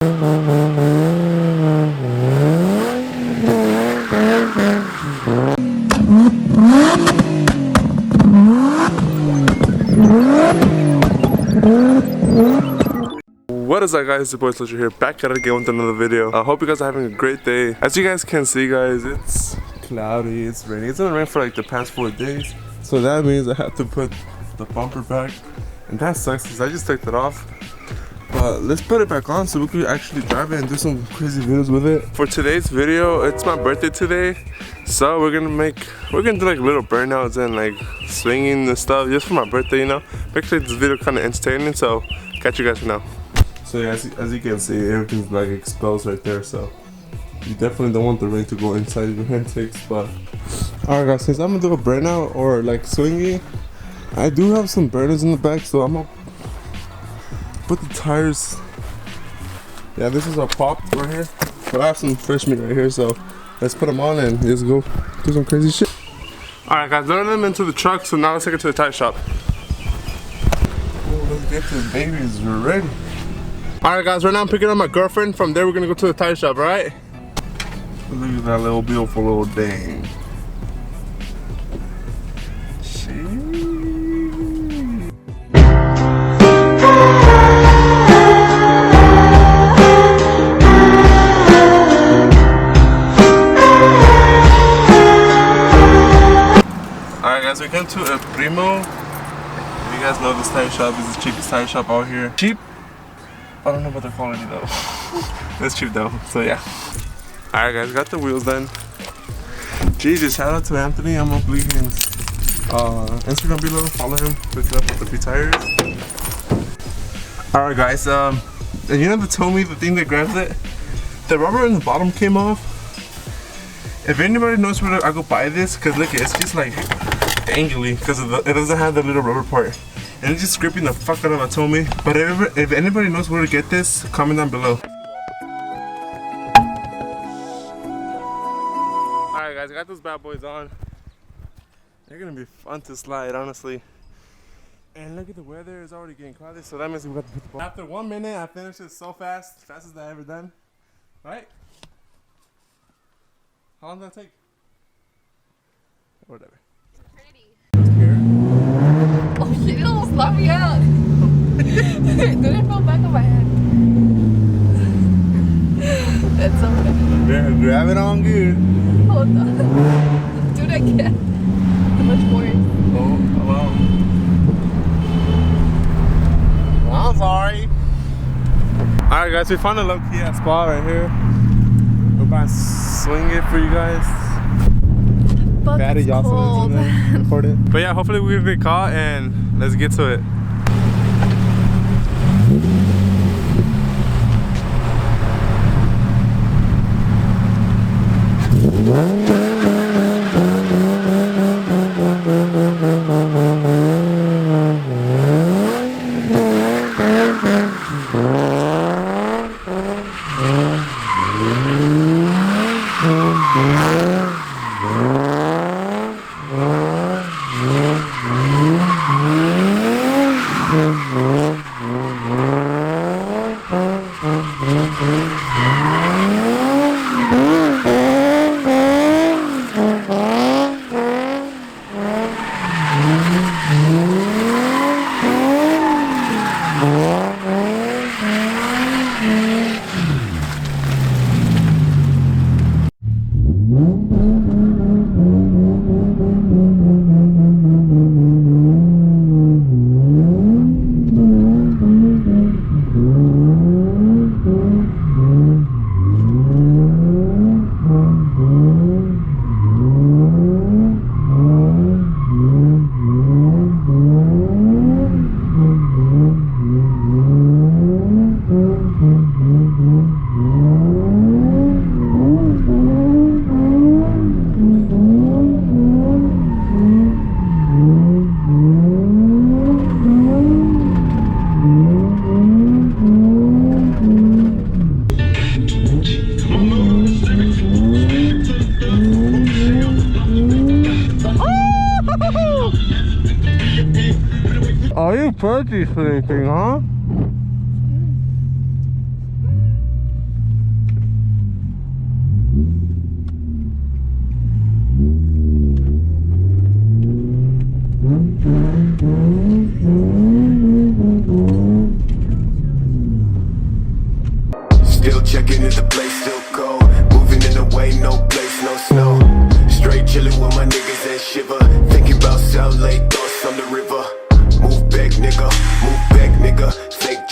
What is up, guys? It's your boy Zlowdre here, back at it again with another video. I hope you guys are having a great day. As you guys can see, guys, it's cloudy, it's raining. It's gonna rain for like the past 4 days. So that means I have to put the bumper back. And that sucks because I just took it off. But let's put it back on so we can actually drive it and do some crazy videos with it. For today's video, it's my birthday today. So we're gonna do like little burnouts and like swinging and stuff just for my birthday, you know. Make sure this video kind of entertaining, so catch you guys for now. So yeah, as you can see, everything's like exposed right there, so you definitely don't want the rain to go inside your intakes. But alright guys, since I'm gonna do a burnout or like swinging, I do have some burners in the back, so I'm gonna put the tires. Yeah, this is our popped right here, but I have some fresh meat right here, so let's put them on and let's go do some crazy shit. Alright guys, loading them into the truck, so now let's take it to the tire shop. Oh, let's get to the babies, we're ready. Alright guys, right now I'm picking up my girlfriend. From there we're gonna go to the tire shop, right? Look at that little beautiful little thing. Alright guys, we came to El Primo. You guys know this tire shop is the cheapest tire shop out here. Cheap? I don't know about the quality though. It's cheap though, so yeah. Alright guys, got the wheels done. Jesus, shout out to Anthony. I'm gonna leave his Instagram below. Follow him, pick it up with the free tires. Alright guys, and you know the Tomei, the thing that grabs it? The rubber in the bottom came off. If anybody knows where I go buy this, cause look, it's just like dangly, cause it doesn't have the little rubber part. And it's just scraping the fuck out of a Tomei. But if anybody knows where to get this, comment down below. Alright guys, I got those bad boys on. They're gonna be fun to slide, honestly. And look at the weather, it's already getting cloudy, so that means we got to put the ball. After 1 minute, I finished it so fast. Fastest I ever done. Right? How long did that take? Whatever. Oh shit, it almost knocked me out. Dude, it fell back on my head. That's so funny. Yeah, grab it on good. Hold on. Do it again. How much more? Oh, hello. I'm sorry. Alright guys, we found a low-key ass spot right here. We're about to swing it for you guys. But it's cold. Record it. But yeah, hopefully we'll get caught and let's get to it. Are you purchasing anything, huh? Still checking if the place still cold. Moving in the way, no place, no snow. Straight chilling with my niggas and shiver. Thinking about South Lake, thoughts on the river.